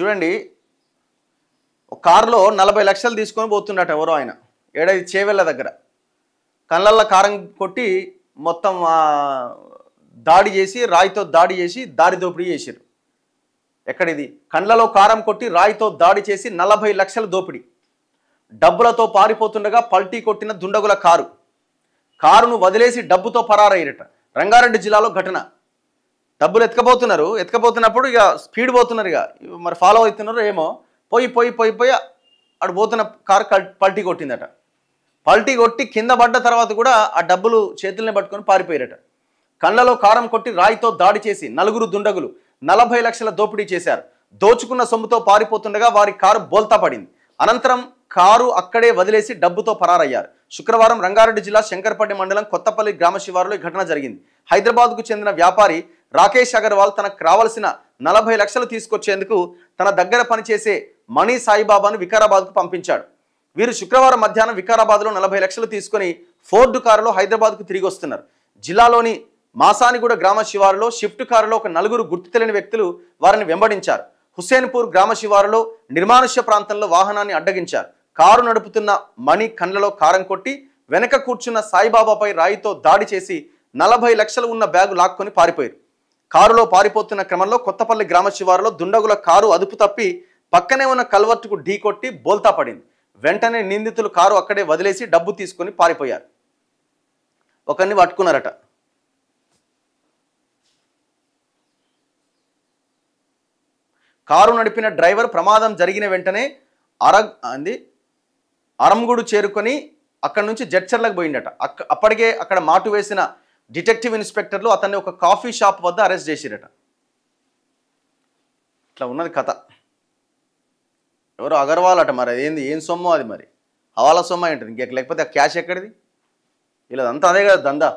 చూడండి, ఒక కారులో 40 లక్షలు తీసుకొని పోతున్నట్టు ఎవరో ఆయన ఏడాది చేవెళ్ళ దగ్గర కళ్ళల్లో కారం కొట్టి మొత్తం దాడి చేసి రాయితో దాడి చేసి దారి దోపిడీ చేశారు. ఎక్కడిది? కండ్లలో కారం కొట్టి రాయితో దాడి చేసి 40 లక్షల దోపిడీ. డబ్బులతో పారిపోతుండగా పల్టీ కొట్టిన దుండగుల కారును వదిలేసి డబ్బుతో పరారయ్యారట. రంగారెడ్డి జిల్లాలో ఘటన. డబ్బులు ఎత్తుకపోతున్నప్పుడు ఇక స్పీడ్ పోతున్నారు, ఇక మరి ఫాలో అవుతున్నారు ఏమో, పోయి అటు పోతున్న కారు పల్టీ కొట్టిందట. పల్టీ కొట్టి కింద పడ్డ తర్వాత కూడా ఆ డబ్బులు చేతుల్ని పట్టుకొని పారిపోయారట. కళ్ళలో కారం కొట్టి రాయితో దాడి చేసి 4 దుండగులు 40 లక్షల దోపిడీ చేశారు. దోచుకున్న సొమ్ముతో పారిపోతుండగా వారి కారు బోల్తా పడింది. అనంతరం కారు అక్కడే వదిలేసి డబ్బుతో పరారయ్యారు. శుక్రవారం రంగారెడ్డి జిల్లా శంకర్పల్లి మండలం కొత్తపల్లి గ్రామ శివారులో ఈ ఘటన జరిగింది. హైదరాబాద్కు చెందిన వ్యాపారి రాకేష్ అగర్వాల్ తనకు రావాల్సిన 40 లక్షలు తీసుకొచ్చేందుకు తన దగ్గర పనిచేసే మణి సాయిబాబాను వికారాబాద్కు పంపించాడు. వీరు శుక్రవారం మధ్యాహ్నం వికారాబాద్లో 40 లక్షలు తీసుకుని ఫోర్డ్ కారులో హైదరాబాద్కు తిరిగి వస్తున్నారు. జిల్లాలోని మాసానిగూడ గ్రామ శివారులో షిఫ్ట్ కారులో ఒక 4 గుర్తు తెలియని వ్యక్తులు వారిని వెంబడించారు. హుస్సేన్పూర్ గ్రామ శివారులో నిర్మానుష్య ప్రాంతంలో వాహనాన్ని అడ్డగించారు. కారు నడుపుతున్న మణి కండ్లలో కారం కొట్టి వెనక కూర్చున్న సాయిబాబాపై రాయితో దాడి చేసి 40 లక్షలు ఉన్న బ్యాగు లాక్కొని పారిపోయారు. కారులో పారిపోతున్న క్రమంలో కొత్తపల్లి గ్రామ శివారులో దుండగుల కారు అదుపు తప్పి పక్కనే ఉన్న కల్వర్టుకు ఢీకొట్టి బోల్తా పడింది. వెంటనే నిందితులు కారు అక్కడే వదిలేసి డబ్బు తీసుకొని పారిపోయారు. ఒకరిని పట్టుకున్నారట. కారు నడిపిన డ్రైవర్ ప్రమాదం జరిగిన వెంటనే అరంగుడు చేరుకొని అక్కడి నుంచి జడ్చర్లకు పోయిందట. అప్పటికే అక్కడ మాటు వేసిన డిటెక్టివ్ ఇన్స్పెక్టర్లు అతన్ని ఒక కాఫీ షాప్ వద్ద అరెస్ట్ చేసిరట. ఇట్లా ఉన్నది కథ. ఎవరో అగర్వాల్ అట, మరి ఏంది ఏం సొమ్ము అది, మరి హవాలా సొమ్ము ఏంటది, ఇంకెక్క లేకపోతే ఆ క్యాష్ ఎక్కడిది? వీళ్ళదంతా అదే కదా దందా.